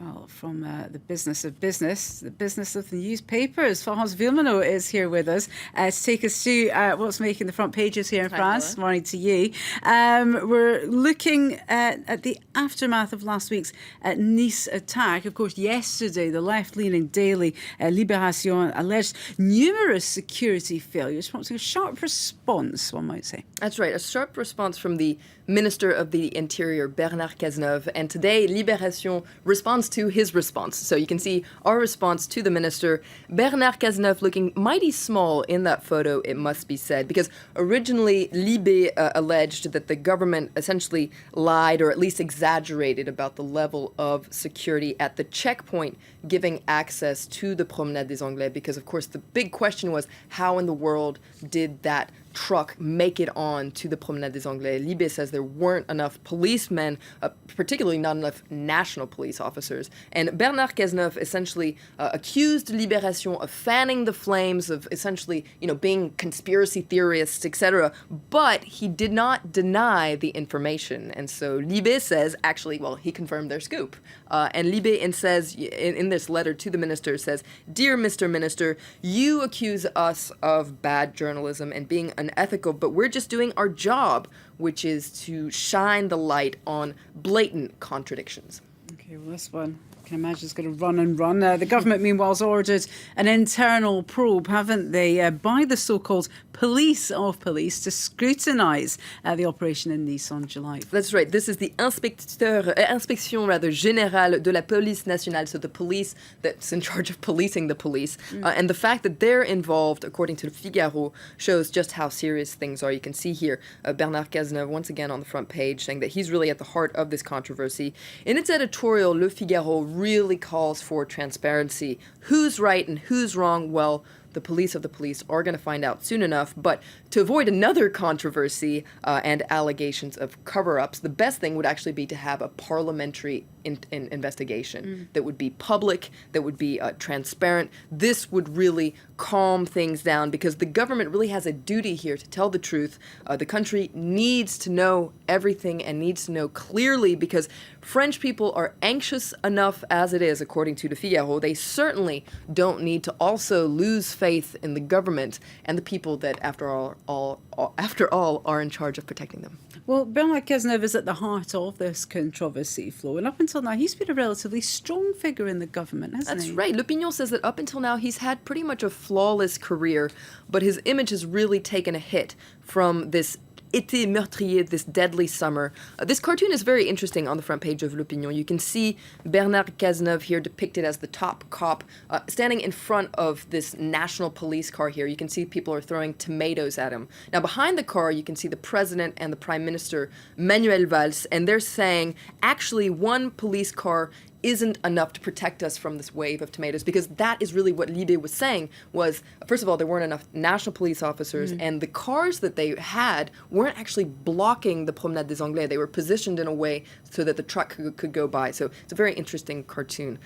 Well, from the business of business, the business of the newspapers, Florence Villemot is here with us to take us through what's making the front pages here in France. Laura. Morning to you. We're looking at the aftermath of last week's Nice attack. Of course, yesterday, the left-leaning daily Libération alleged numerous security failures, prompting a sharp response, one might say. That's right, a sharp response from the Minister of the Interior, Bernard Cazeneuve. And today, Libération responds to his response. So you can see our response to the minister. Bernard Cazeneuve looking mighty small in that photo, it must be said, because originally Libé alleged that the government essentially lied or at least exaggerated about the level of security at the checkpoint giving access to the Promenade des Anglais, because of course the big question was how in the world did that truck make it on to the Promenade des Anglais. Libé says there weren't enough policemen, particularly not enough national police officers. And Bernard Cazeneuve essentially accused Libération of fanning the flames, of essentially, being conspiracy theorists, etc. But he did not deny the information. And so Libé says, he confirmed their scoop. And Libé says, in this letter to the minister, says, "Dear Mr. Minister, you accuse us of bad journalism and being unethical, but we're just doing our job, which is to shine the light on blatant contradictions." Okay, well, this one, I can imagine, is going to run and run. The government, meanwhile, has ordered an internal probe, haven't they, by the so-called police of police to scrutinise the operation in Nice on July 4th. That's right. This is the Inspection Générale de la Police Nationale, so the police that's in charge of policing the police. And the fact that they're involved, according to Le Figaro, shows just how serious things are. You can see here Bernard Cazeneuve once again on the front page saying that he's really at the heart of this controversy. In its editorial, Le Figaro really calls for transparency. Who's right and who's wrong? Well, the police of the police are going to find out soon enough. But to avoid another controversy and allegations of cover-ups, the best thing would actually be to have a parliamentary investigation that would be public, that would be transparent. This would really calm things down because the government really has a duty here to tell the truth. The country needs to know everything and needs to know clearly because French people are anxious enough as it is, according to Le Figaro. They certainly don't need to also lose faith in the government and the people that, after all, are in charge of protecting them. Well, Bernard Cazeneuve is at the heart of this controversy, Flo, and up until now, he's been a relatively strong figure in the government, hasn't he? That's right. L'Opinion says that up until now, he's had pretty much a flawless career, but his image has really taken a hit from this été meurtrier, this deadly summer. This cartoon is very interesting on the front page of L'Opinion. You can see Bernard Cazeneuve here depicted as the top cop standing in front of this national police car here. You can see people are throwing tomatoes at him. Now, behind the car, you can see the president and the prime minister, Manuel Valls, and they're saying, actually, one police car isn't enough to protect us from this wave of tomatoes, because that is really what Libé was saying was, first of all, there weren't enough national police officers, and the cars that they had weren't actually blocking the Promenade des Anglais. They were positioned in a way so that the truck could go by. So it's a very interesting cartoon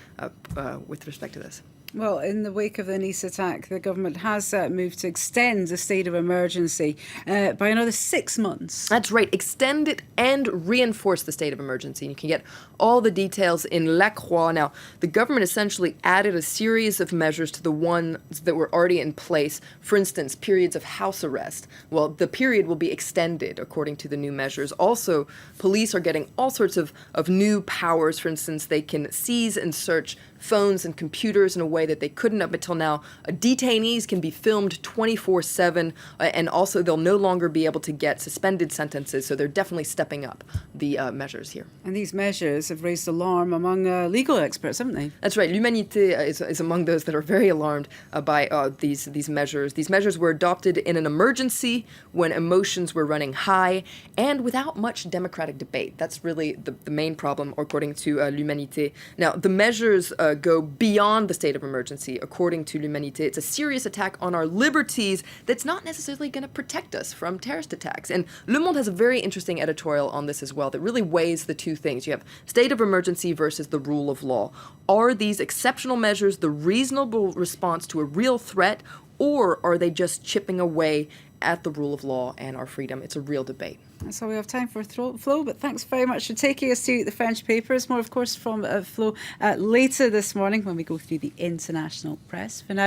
with respect to this. Well, in the wake of the Nice attack, the government has moved to extend the state of emergency by another 6 months. That's right. Extend it and reinforce the state of emergency. And you can get all the details in La Croix. Now, the government essentially added a series of measures to the ones that were already in place. For instance, periods of house arrest. Well, the period will be extended according to the new measures. Also, police are getting all sorts of new powers. For instance, they can seize and search phones and computers in a way that they couldn't up until now. Detainees can be filmed 24/7, and also they'll no longer be able to get suspended sentences, so they're definitely stepping up the measures here. And these measures have raised alarm among legal experts, haven't they? That's right. L'Humanité is among those that are very alarmed by these measures. These measures were adopted in an emergency when emotions were running high and without much democratic debate. That's really the main problem, according to L'Humanité. Now, the measures go beyond the state of emergency, according to L'Humanité. It's a serious attack on our liberties that's not necessarily going to protect us from terrorist attacks. And Le Monde has a very interesting editorial on this as well that really weighs the two things. You have state of emergency versus the rule of law. Are these exceptional measures the reasonable response to a real threat, or are they just chipping away at the rule of law and our freedom. It's a real debate. That's all we have time for, Flo. But thanks very much for taking us to the French papers. More, of course, from Flo later this morning when we go through the international press. For now,